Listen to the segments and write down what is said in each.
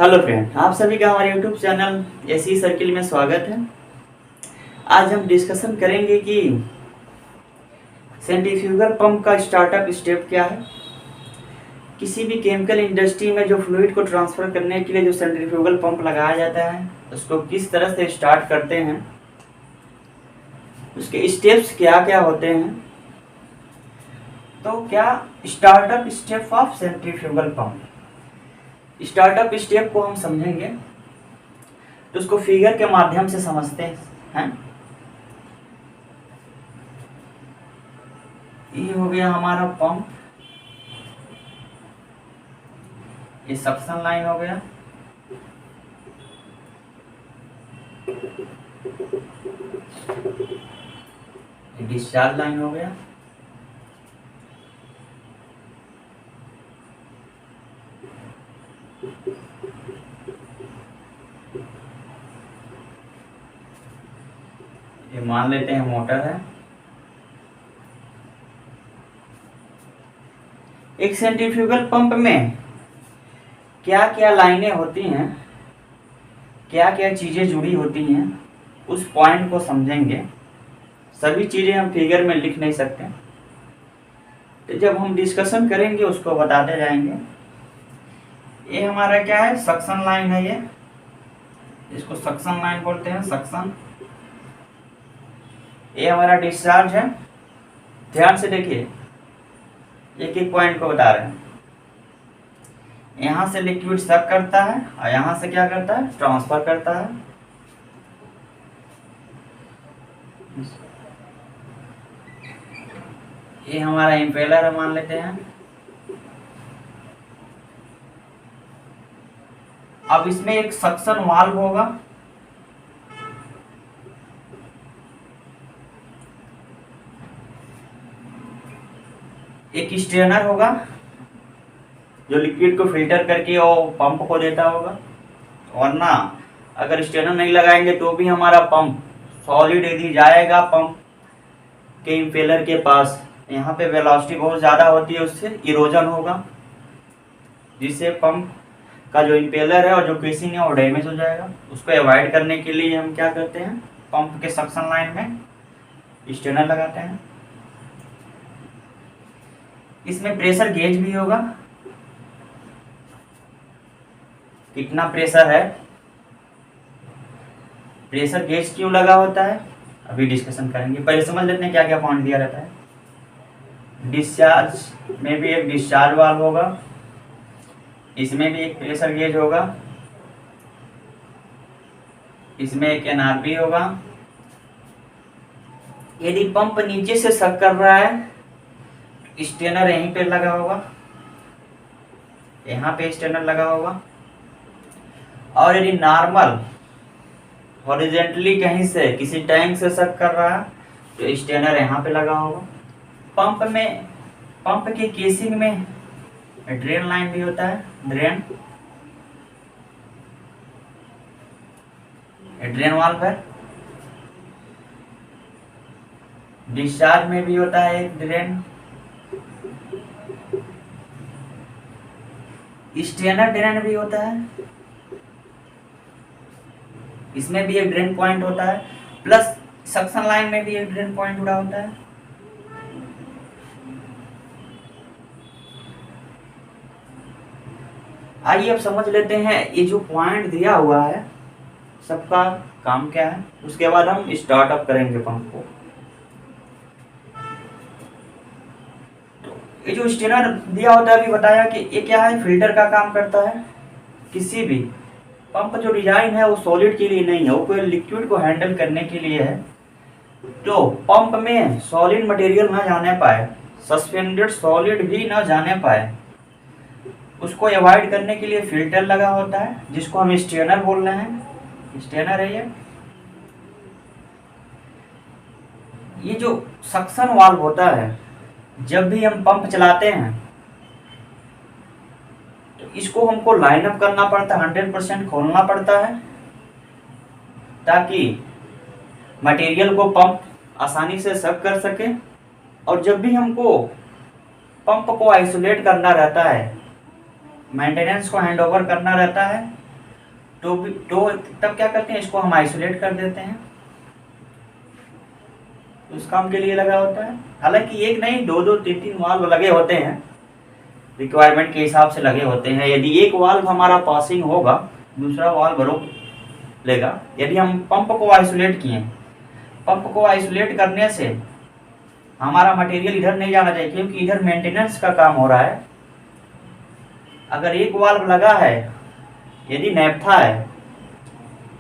Hello friend, आप सभी का हमारे यूट्यूब चैनल एसी सर्किल में स्वागत है। आज हम डिस्कशन करेंगे कि सेंट्रीफ्यूगल पंप का स्टार्टअप स्टेप क्या है। किसी भी केमिकल इंडस्ट्री में जो फ्लूइड को ट्रांसफ़र करने के लिए जो सेंट्रीफ्यूगल पंप लगाया जाता है उसको किस तरह से स्टार्ट करते हैं, उसके स्टेप्स क्या क्या होते हैं। तो क्या startup step of centrifugal pump, startup step को हम समझेंगे तो उसको फिगर के माध्यम से समझते हैं। ये हो गया हमारा पंप, ये सक्शन लाइन हो गया, ये डिस्चार्ज लाइन हो गया, ये मान लेते हैं मोटर है। एक सेंट्रीफ्यूगल पंप में क्या क्या लाइनें होती हैं, क्या क्या चीज़ें जुड़ी होती हैं, उस पॉइंट को समझेंगे। सभी चीज़ें हम फिगर में लिख नहीं सकते, तो जब हम डिस्कशन करेंगे उसको बताते जाएंगे। ये हमारा क्या है, सक्शन लाइन है, ये इसको सक्शन लाइन बोलते हैं, सक्शन। ये हमारा डिस्चार्ज है। ध्यान से देखिए, एक एक पॉइंट को बता रहे हैं। यहाँ से लिक्विड सक करता है और यहाँ से क्या करता है, ट्रांसफर करता है। ये हमारा इम्पेलर है, मान लेते हैं। अब इसमें एक सक्शन वाल्व होगा, एक स्ट्रेनर होगा जो लिक्विड को फिल्टर करके वो पंप को देता होगा। वरना अगर स्ट्रेनर नहीं लगाएंगे तो भी हमारा पंप सॉलिड यदि जाएगा पंप के इम्पेलर के पास, यहाँ पे वेलोसिटी बहुत ज़्यादा होती है, उससे इरोजन होगा, जिससे पंप का जो इम्पेलर है और जो केसिंग है वो डैमेज हो जाएगा। उसको अवॉइड करने के लिए हम क्या करते हैं, पंप के सक्शन लाइन में स्ट्रेनर लगाते हैं। इसमें प्रेशर गेज भी होगा, कितना प्रेशर है। प्रेशर गेज क्यों लगा होता है अभी डिस्कशन करेंगे, पहले समझ लेते हैं क्या क्या पॉइंट दिया रहता है। डिस्चार्ज में भी एक डिस्चार्ज वाल्व होगा, इसमें भी एक प्रेशर गेज होगा, इसमें एक एनआरबी होगा। यदि पंप नीचे से सक कर रहा है, स्ट्रेनर यहीं पे लगा होगा, यहाँ पे स्ट्रेनर लगा होगा। और यदि नॉर्मल हॉरिजॉन्टली कहीं से किसी टैंक से सक कर रहा है तो स्ट्रेनर यहाँ पे लगा होगा। पंप के केसिंग में ड्रेन लाइन भी होता है, ड्रेन वाल्व है। डिस्चार्ज में भी होता है एक ड्रेन, स्ट्रेनर ड्रेन भी होता है, इसमें भी एक ड्रेन पॉइंट होता है, प्लस सक्शन लाइन में भी एक ड्रेन पॉइंट जुड़ा होता है। आइए अब समझ लेते हैं ये जो पॉइंट दिया हुआ है सबका काम क्या है, उसके बाद हम स्टार्टअप करेंगे पंप को। ये जो स्ट्रेनर दिया होता है, अभी बताया कि ये क्या है, फिल्टर का काम करता है। किसी भी पंप जो डिजाइन है वो सॉलिड के लिए नहीं है, वो कोई लिक्विड को हैंडल करने के लिए है। तो पंप में सॉलिड मटेरियल ना जाने पाए, सस्पेंडेड सॉलिड भी ना जाने पाए, उसको अवॉइड करने के लिए फिल्टर लगा होता है, जिसको हम स्ट्रेनर बोल रहे हैं। स्ट्रेनर है ये जो सक्शन वाल्व होता है, जब भी हम पंप चलाते हैं तो इसको हमको लाइन अप करना पड़ता है, 100% खोलना पड़ता है, ताकि मटेरियल को पंप आसानी से सक कर सके। और जब भी हमको पंप को आइसोलेट करना रहता है, मेंटेनेंस को हैंड ओवर करना रहता है, तो तब क्या करते हैं, इसको हम आइसोलेट कर देते हैं। उस काम के लिए लगा होता है। हालांकि एक नहीं, दो दो तीन तीन वाल्व लगे होते हैं, रिक्वायरमेंट के हिसाब से लगे होते हैं। यदि एक वाल्व हमारा पासिंग होगा, दूसरा वाल्व रोक लेगा। यदि हम पंप को आइसोलेट किए, पंप को आइसोलेट करने से हमारा मटेरियल इधर नहीं जाना चाहिए, क्योंकि इधर मेंटेनेंस का काम हो रहा है। अगर एक वाल्व लगा है, यदि नैप्था है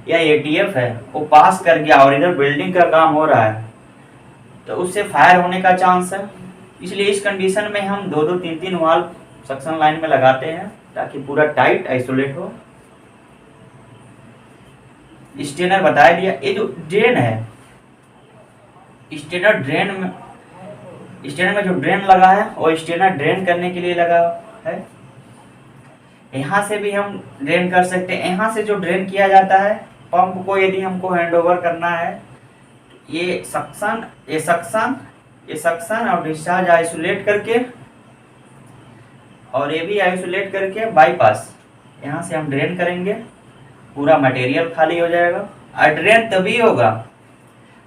या एटीएफ है, वो पास कर गया और इधर बिल्डिंग का काम हो रहा है, तो उससे फायर होने का चांस है। इसलिए इस कंडीशन में हम दो दो तीन तीन वाल्व सक्शन लाइन में लगाते हैं, ताकि पूरा टाइट आइसोलेट हो। स्टेनर बता दिया। ये जो ड्रेन है, स्टेनर में जो ड्रेन लगा है, वो स्टेनर ड्रेन करने के लिए लगा है। यहाँ से भी हम ड्रेन कर सकते हैं। यहाँ से जो ड्रेन किया जाता है पंप को, यदि हमको हैंडओवर करना है, ये सक्शन और डिस्चार्ज आइसोलेट करके, और ये भी आइसोलेट करके बाईपास, यहाँ से हम ड्रेन करेंगे, पूरा मटेरियल खाली हो जाएगा। और ड्रेन तभी होगा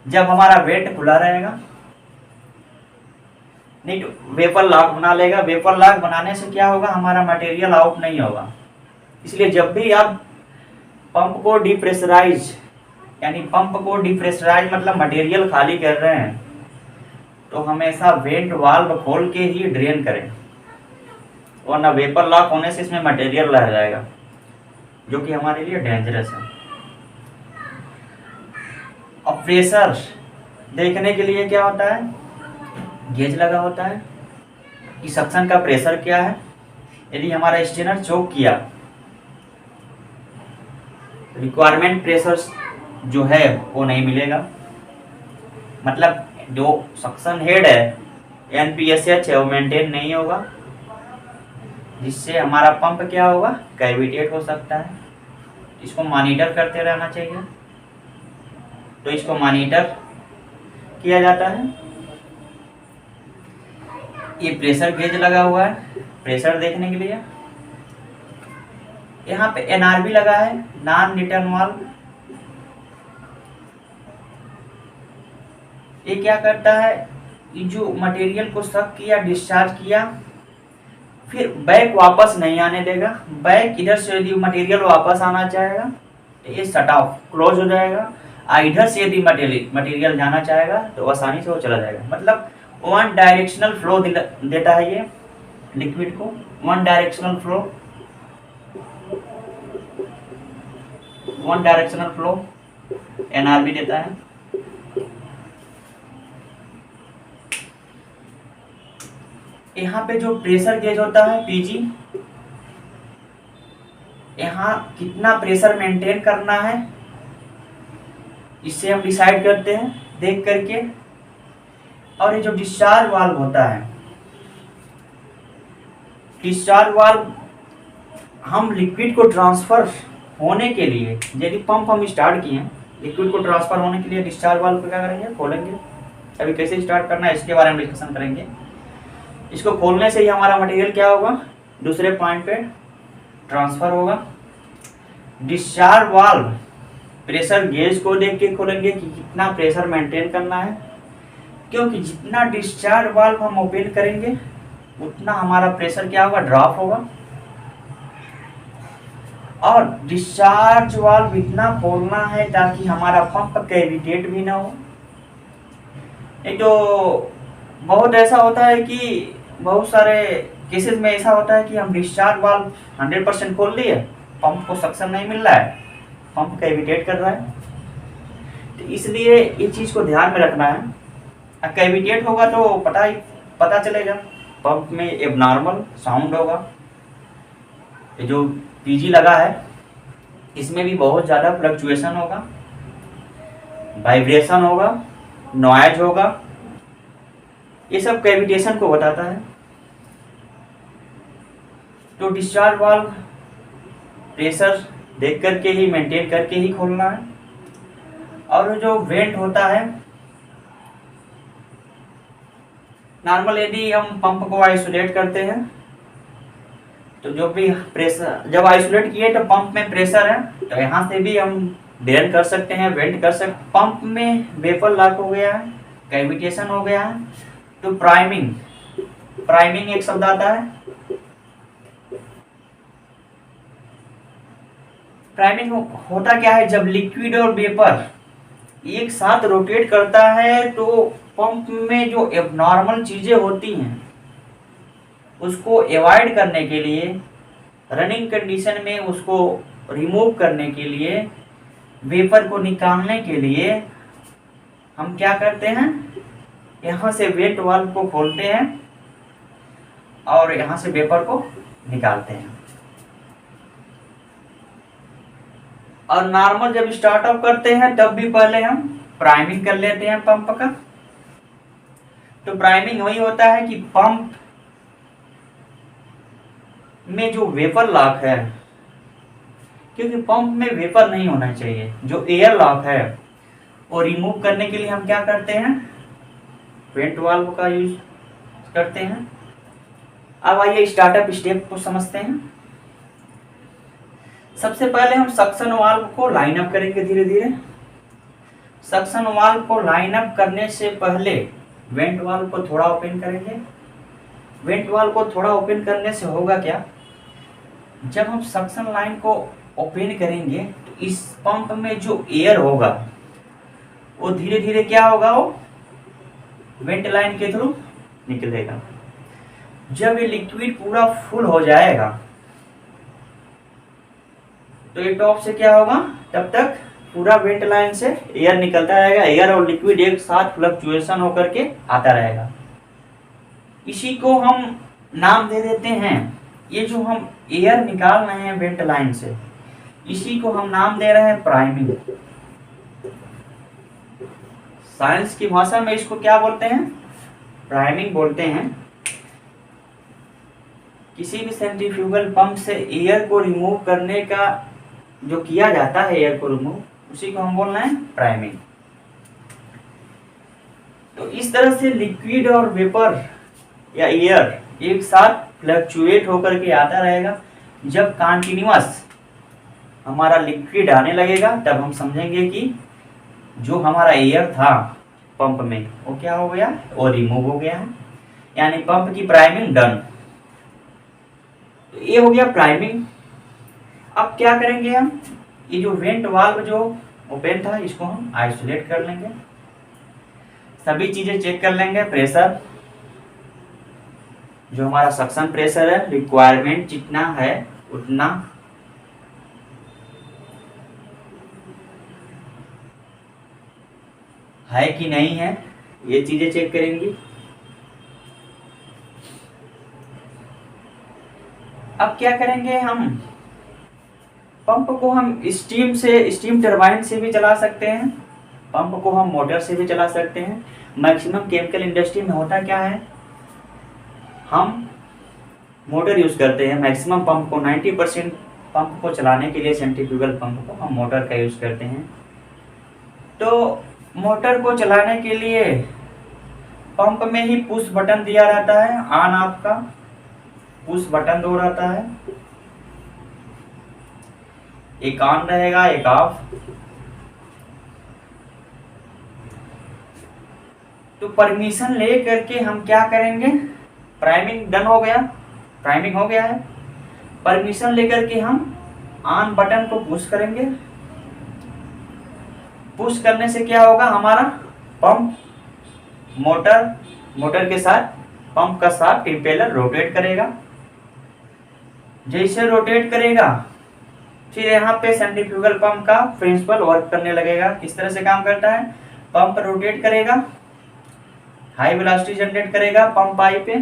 जब हमारा वेंट खुला रहेगा, नहीं तो वेपर लॉक बना लेगा। वेपर लॉक बनाने से क्या होगा, हमारा मटेरियल आउट नहीं होगा। इसलिए जब भी आप पंप को डिप्रेशराइज, यानी पंप को डिप्रेशराइज मतलब मटेरियल खाली कर रहे हैं, तो हमेशा वेंट वाल्व खोल के ही ड्रेन करें, वरना वेपर लॉक होने से इसमें मटेरियल रह जाएगा, जो कि हमारे लिए डेंजरस है। अब प्रेशर देखने के लिए क्या होता है, गेज लगा होता है कि सक्शन का प्रेशर क्या है। यदि हमारा स्टेनर चोक किया, रिक्वायरमेंट प्रेशर जो है वो नहीं मिलेगा, मतलब जो सक्शन हेड है NPSH है, वो मेंटेन नहीं होगा, जिससे हमारा पंप क्या होगा, कैविटेट हो सकता है। इसको मॉनिटर करते रहना चाहिए। तो इसको मॉनिटर किया जाता है। ये प्रेशर गेज लगा हुआ है प्रेशर देखने के लिए। यहाँ पे NRV लगा है, नॉन रिटर्न वाल्व। ये क्या करता है, जो मटेरियल को सक किया, डिस्चार्ज किया, फिर बैक वापस नहीं आने देगा। बैक इधर से यदि मटेरियल वापस आना चाहेगा तो ये शट ऑफ क्लोज हो जाएगा, और इधर से यदि मटेरियल जाना चाहेगा तो आसानी से वो चला जाएगा। मतलब वन डायरेक्शनल फ्लो देता है ये लिक्विड को, वन डायरेक्शनल फ्लो NRV देता है। यहाँ पे जो प्रेशर गेज होता है PG, यहाँ कितना प्रेशर मेंटेन करना है, इससे हम डिसाइड करते हैं देख करके। और ये जो डिस्चार्ज वाल्व होता है, डिस्चार्ज वाल्व हम लिक्विड को ट्रांसफर होने के लिए, यदि पंप हम स्टार्ट किए, लिक्विड को ट्रांसफर होने के लिए डिस्चार्ज वाल्व को क्या करेंगे, खोलेंगे। अभी कैसे स्टार्ट करना है इसके बारे में डिस्कशन करेंगे। इसको खोलने से ही हमारा मटेरियल क्या होगा, दूसरे पॉइंट पे ट्रांसफर होगा। डिस्चार्ज वाल्व प्रेशर गेज को देख के खोलेंगे कि कितना प्रेशर मेंटेन करना है, क्योंकि जितना डिस्चार्ज वाल्व हम ओपन करेंगे उतना हमारा प्रेशर क्या होगा, ड्रॉप होगा। और डिस्चार्ज वाल्व इतना खोलना है ताकि हमारा पंप कैविटेट भी ना हो। एक तो बहुत ऐसा होता है कि बहुत सारे केसेस में ऐसा होता है कि हम डिस्चार्ज वाल्व 100% खोल लिए, पंप को सक्शन नहीं मिल रहा है, पंप कैविटेट कर रहा है। तो इसलिए ये चीज़ को ध्यान में रखना है। कैविटेट होगा तो पता चलेगा, पंप में एबनॉर्मल साउंड होगा। ये जो PG लगा है इसमें भी बहुत ज़्यादा फ्लक्चुएशन होगा, वाइब्रेशन होगा, नॉइज होगा, ये सब कैविटेशन को बताता है। तो डिस्चार्ज वाल्व प्रेशर देख करके ही, मेंटेन करके ही खोलना है। और जो वेंट होता है, नॉर्मल यदि हम पंप को आइसोलेट करते हैं तो जो भी प्रेशर जब आइसोलेट किए तो पंप में प्रेशर है, तो यहाँ से भी हम ड्रेन कर सकते हैं, वेंट कर सकते। पंप में वेपर लॉक हो गया है, कैविटेशन हो गया है, तो प्राइमिंग, प्राइमिंग एक शब्द आता है। प्राइमिंग होता क्या है, जब लिक्विड और वेपर एक साथ रोटेट करता है तो पंप में जो एबनॉर्मल चीजें होती हैं उसको अवॉइड करने के लिए, रनिंग कंडीशन में उसको रिमूव करने के लिए, वेपर को निकालने के लिए हम क्या करते हैं, यहाँ से वेंट वाल्व को खोलते हैं और यहाँ से वेपर को निकालते हैं। और नॉर्मल जब स्टार्टअप करते हैं तब भी पहले हम प्राइमिंग कर लेते हैं पंप का। तो प्राइमिंग वही होता है कि पंप में जो वेपर लॉक है, क्योंकि पंप में वेपर नहीं होना चाहिए, जो एयर लॉक है वो रिमूव करने के लिए हम क्या करते हैं, वेंट वाल्व का यूज करते हैं। अब आइए स्टार्टअप स्टेप को समझते हैं। सबसे पहले हम सक्शन वाल्व को लाइन अप करेंगे धीरे धीरे। सक्शन वाल्व को लाइन अप करने से पहले वेंट वाल्व को थोड़ा ओपन करेंगे। वेंट वाल्व को थोड़ा ओपन करने से होगा क्या, जब हम सक्शन लाइन को ओपन करेंगे तो इस पंप में जो एयर होगा वो धीरे धीरे क्या होगा, वो वेंट लाइन के थ्रू निकलेगा। जब ये लिक्विड पूरा फुल हो जाएगा तो ये टॉप से क्या होगा, तब तक पूरा वेंट लाइन से एयर निकलता रहेगा, एयर और लिक्विड एक साथ फ्लक्चुएशन होकर के आता रहेगा। इसी को हम नाम दे देते हैं, ये जो हम एयर निकाल रहे हैं वेंट लाइन से, इसी को हम नाम दे रहे हैं प्राइमिंग। साइंस की भाषा में इसको क्या बोलते हैं, प्राइमिंग बोलते हैं। किसी भी सेंट्रीफ्यूगल पंप से एयर को रिमूव करने का जो किया जाता है, एयर को रिमूव, उसी को हम बोल रहे हैं प्राइमिंग। तो इस तरह से लिक्विड और वेपर या एयर एक साथ फ्लक्चुएट होकर के आता रहेगा। जब कंटिन्यूअस हमारा लिक्विड आने लगेगा तब हम समझेंगे कि जो हमारा एयर था पंप में वो क्या हो गया, वो रिमूव हो गया है, यानी पंप की प्राइमिंग डन। तो ये हो गया प्राइमिंग। अब क्या करेंगे हम, ये जो वेंट वाल्व जो ओपन था इसको हम आइसोलेट कर लेंगे, सभी चीजें चेक कर लेंगे। प्रेशर, जो हमारा सक्शन प्रेशर है, रिक्वायरमेंट जितना है उतना, है कि नहीं है, ये चीजें चेक करेंगी। अब क्या करेंगे, हम पंप को हम स्टीम टरबाइन से भी चला सकते हैं, पंप को हम मोटर से भी चला सकते हैं। मैक्सिमम केमिकल इंडस्ट्री में होता क्या है, हम मोटर यूज करते हैं। मैक्सिमम पंप को 90% पंप को चलाने के लिए, सेंट्रीफ्यूगल पंप को हम मोटर का यूज करते हैं। तो मोटर को चलाने के लिए पंप में ही पुश बटन दिया रहता है, ऑन ऑफ का पुश बटन दो रहता है, एक ऑन रहेगा एक ऑफ। तो परमिशन ले करके हम क्या करेंगे, प्राइमिंग डन हो गया, प्राइमिंग हो गया है, परमिशन लेकर के हम ऑन बटन को पुश करेंगे। पुश करने से क्या होगा, हमारा पंप मोटर के साथ पंप का साथ इंपेलर रोटेट करेगा। जैसे रोटेट करेगा फिर यहाँ पे सेंट्रीफ्यूगल पंप का प्रिंसिपल वर्क करने लगेगा। किस तरह से काम करता है, पंप रोटेट करेगा, हाई वेलोसिटी जनरेट करेगा पंप आई पे,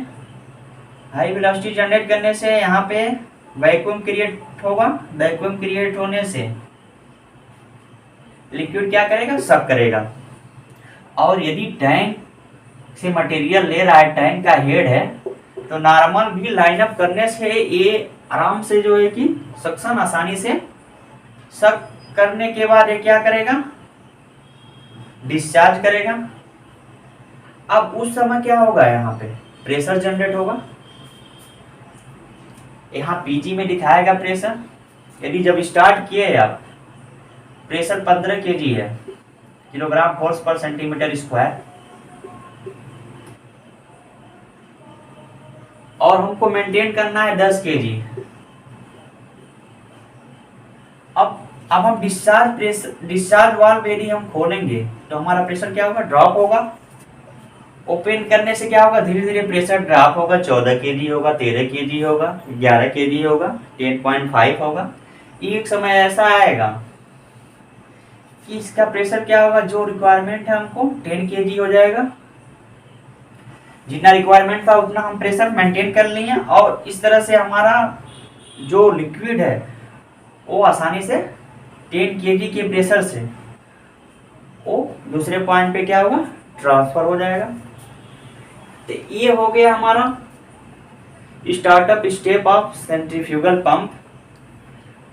हाई वेलोसिटी जनरेट करने से यहाँ पे वैक्यूम क्रिएट होगा, वैक्यूम क्रिएट होने से लिक्विड क्या करेगा, सक करेगा। और यदि टैंक से मटेरियल ले रहा है, टैंक का हेड है, तो नॉर्मल भी लाइन अप करने से ये आराम से जो है कि सक्शन आसानी से सक करने के बाद ये क्या करेगा, डिस्चार्ज करेगा। अब उस समय क्या होगा, यहाँ पे प्रेशर जनरेट होगा। यहाँ पीजी में दिखाएगा प्रेशर। यदि जब स्टार्ट किए आप, प्रेशर 15 केजी है, किलोग्राम फोर्स पर सेंटीमीटर स्क्वायर, और हमको मेंटेन करना है 10 केजी। अब हम डिस्चार्ज वाल्व यदि हम खोलेंगे तो हमारा प्रेशर क्या होगा, ड्रॉप होगा। ओपन करने से क्या होगा, धीरे धीरे प्रेशर ड्रॉप होगा, 14 केजी होगा, 13 केजी होगा, 11 केजी होगा, 10.5 होगा। एक समय ऐसा आएगा कि इसका प्रेशर क्या होगा, जो रिक्वायरमेंट है हमको 10 केजी हो जाएगा। जितना रिक्वायरमेंट था उतना हम प्रेशर मेंटेन कर लिए, और इस तरह से हमारा जो लिक्विड है वो आसानी से 10 केजी के प्रेशर से वो दूसरे पॉइंट पे क्या होगा, ट्रांसफर हो जाएगा। तो ये हो गया हमारा startup step of centrifugal pump.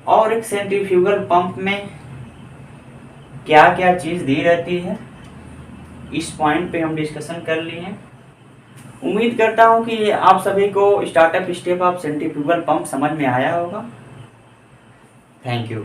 और एक सेंट्रीफ्यूगल पंप में क्या क्या चीज दी रहती है, इस पॉइंट पे हम डिस्कशन कर लिए हैं। उम्मीद करता हूं कि आप सभी को startup step of centrifugal pump समझ में आया होगा। Thank you.